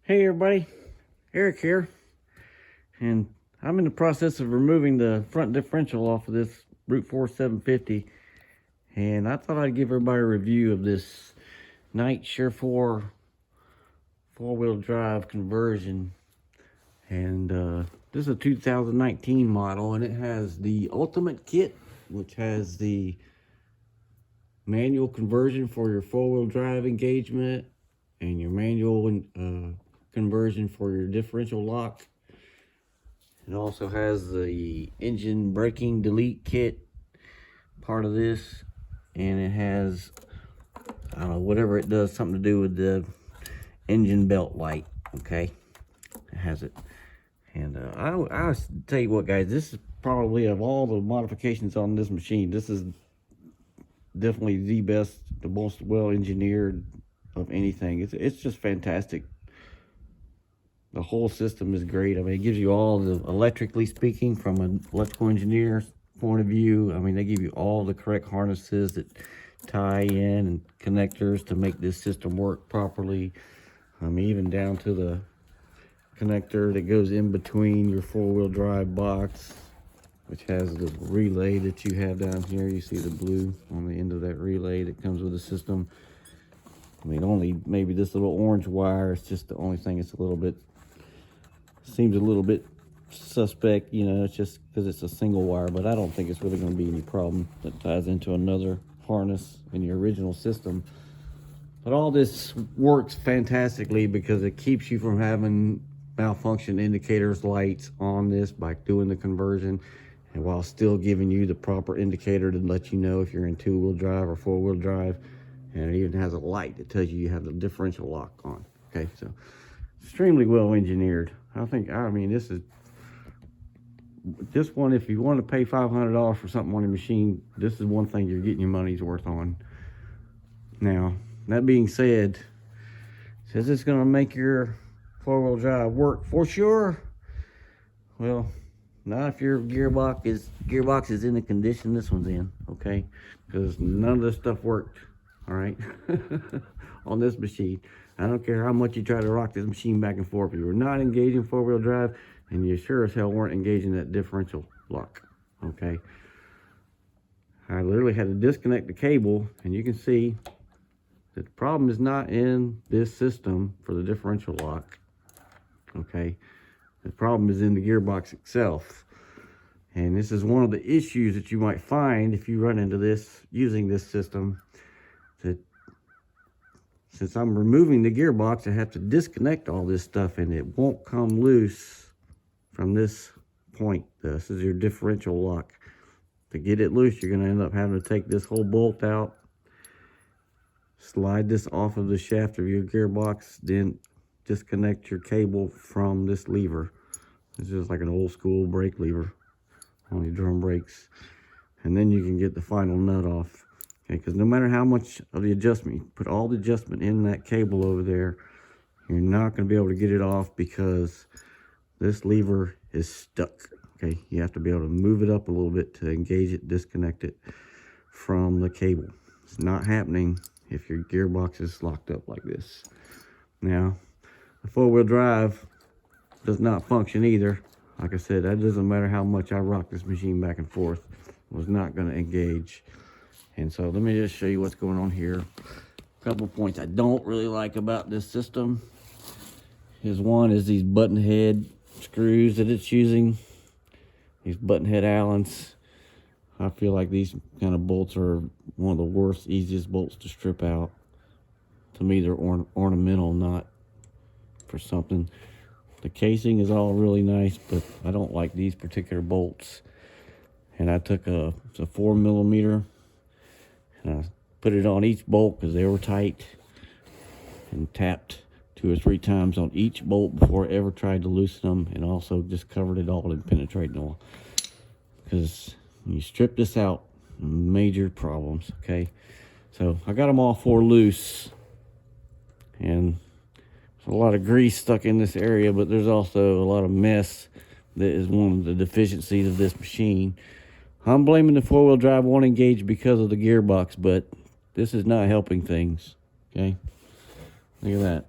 Hey everybody, Eric here, and I'm in the process of removing the front differential off of this Brute Force 750, and I thought I'd give everybody a review of this Night Surefour four-wheel drive conversion. And this is a 2019 model, and it has the Ultimate Kit, which has the manual conversion for your four-wheel drive engagement and your manual conversion for your differential lock. It also has the engine braking delete kit part of this, and it has whatever it does, something to do with the engine belt light. Okay, it has it. And I tell you what, guys, this is probably, of all the modifications on this machine, this is definitely the best, the most well engineered of anything. It's just fantastic. The whole system is great. I mean, it gives you all the, electrically speaking, from an electrical engineer's point of view, I mean, they give you all the correct harnesses that tie in and connectors to make this system work properly. Even down to the connector that goes in between your four-wheel drive box, which has the relay that you have down here. You see the blue on the end of that relay that comes with the system. I mean, only maybe this little orange wire is just the only thing. It's a little bit, seems a little bit suspect, you know, it's just because it's a single wire, but I don't think it's really going to be any problem. That ties into another harness in the original system. But all this works fantastically because it keeps you from having malfunction indicators lights on this by doing the conversion, and while still giving you the proper indicator to let you know if you're in two-wheel drive or four-wheel drive. And it even has a light that tells you have the differential lock on. Okay, so extremely well engineered. I mean, this one, if you want to pay $500 for something on your machine, this is one thing you're getting your money's worth on. Now, that being said, says it's going to make your four-wheel drive work for sure. Well, not if your gearbox is in the condition this one's in, okay? Because none of this stuff worked, all right, on this machine. I don't care how much you try to rock this machine back and forth. You were not engaging four-wheel drive, and you sure as hell weren't engaging that differential lock, okay? I literally had to disconnect the cable, and you can see that the problem is not in this system for the differential lock, okay? The problem is in the gearbox itself. And this is one of the issues that you might find if you run into this using this system, that since I'm removing the gearbox, I have to disconnect all this stuff, and it won't come loose from this point. This is your differential lock. To get it loose, you're going to end up having to take this whole bolt out, slide this off of the shaft of your gearbox, then disconnect your cable from this lever. It's just like an old school brake lever on your drum brakes. And then you can get the final nut off. Okay, because no matter how much of the adjustment, you put all the adjustment in that cable over there, you're not going to be able to get it off because this lever is stuck. Okay, you have to be able to move it up a little bit to engage it, disconnect it from the cable. It's not happening if your gearbox is locked up like this. Now, the four-wheel drive does not function either. Like I said, that doesn't matter how much I rock this machine back and forth. It was not going to engage. And so let me just show you what's going on here. A couple points I don't really like about this system is, one is these button head screws that it's using. These button head Allens. I feel like these kind of bolts are one of the worst, easiest bolts to strip out. To me, they're ornamental, not for something. The casing is all really nice, but I don't like these particular bolts. And I took a 4mm, and I put it on each bolt because they were tight, and tapped 2 or 3 times on each bolt before I ever tried to loosen them, and also just covered it all in penetrating oil. Because when you strip this out, major problems, okay? So I got them all 4 loose, and there's a lot of grease stuck in this area, but there's also a lot of mess that is one of the deficiencies of this machine. I'm blaming the four-wheel drive won't engage because of the gearbox, but this is not helping things, okay? Look at that.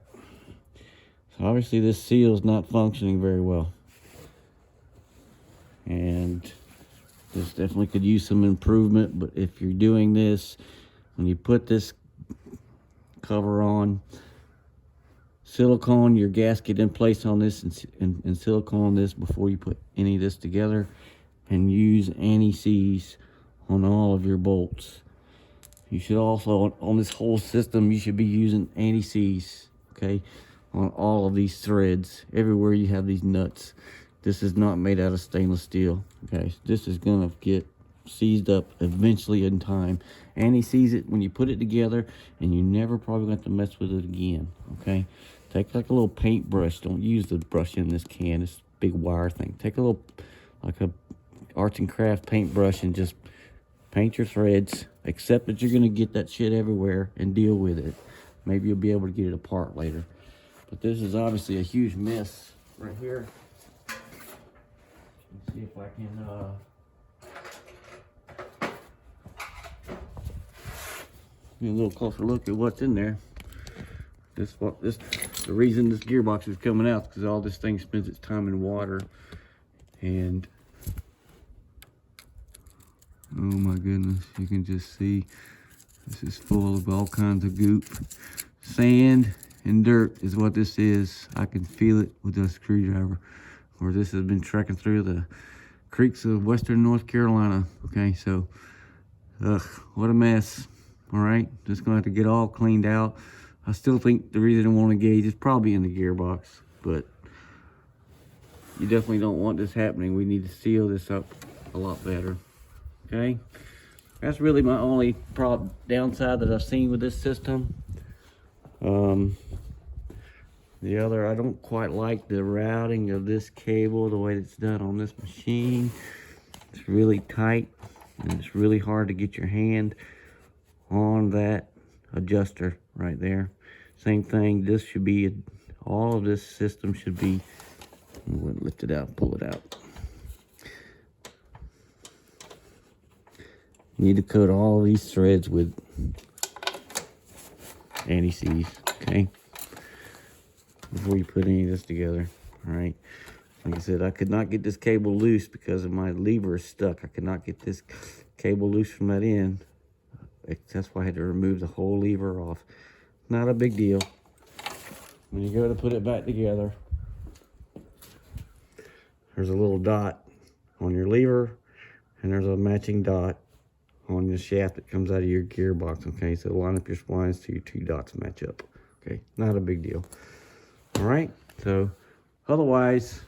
So obviously this seal is not functioning very well. And this definitely could use some improvement, but if you're doing this, when you put this cover on, silicone your gasket in place on this and silicone this before you put any of this together, and use anti-seize on all of your bolts. You should also, on this whole system, you should be using anti-seize, okay, on all of these threads, everywhere you have these nuts. This is not made out of stainless steel, okay? This is gonna get seized up eventually in time. Anti-seize it when you put it together, and you never probably have to mess with it again, okay? Take like a little paintbrush. Don't use the brush in this can, this big wire thing. Take a little, like a arts and craft paintbrush, and just paint your threads. Accept that you're gonna get that shit everywhere and deal with it. Maybe you'll be able to get it apart later. But this is obviously a huge mess right here. Let's see if I can get a little closer look at what's in there. The reason this gearbox is coming out is because all this thing spends its time in water. And oh my goodness, you can just see this is full of all kinds of goop. Sand and dirt is what this is. I can feel it with a screwdriver. Or this has been trekking through the creeks of western North Carolina. Okay, so, what a mess. All right, just gonna have to get all cleaned out. I still think the reason I want to gauge is probably in the gearbox, but you definitely don't want this happening. We need to seal this up a lot better. Okay, that's really my only downside that I've seen with this system. The other, I don't quite like the routing of this cable, the way it's done on this machine. It's really tight, and it's really hard to get your hand on that adjuster right there. Same thing, this should be, all of this system should be, I'm going to lift it out, pull it out. You need to coat all of these threads with anti-seize, okay? Before you put any of this together, all right? Like I said, I could not get this cable loose because of my lever is stuck. I could not get this cable loose from that end. That's why I had to remove the whole lever off. Not a big deal. When you go to put it back together, there's a little dot on your lever, and there's a matching dot on the shaft that comes out of your gearbox, okay? So line up your splines so your two dots match up, okay? Not a big deal. All right, so otherwise,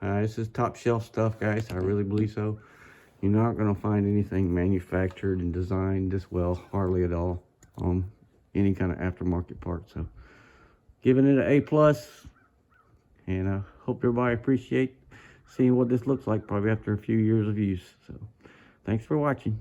this is top shelf stuff, guys. I really believe so. You're not gonna find anything manufactured and designed this well, hardly at all, on any kind of aftermarket part. So giving it an A+, and I hope everybody appreciates seeing what this looks like probably after a few years of use. So thanks for watching.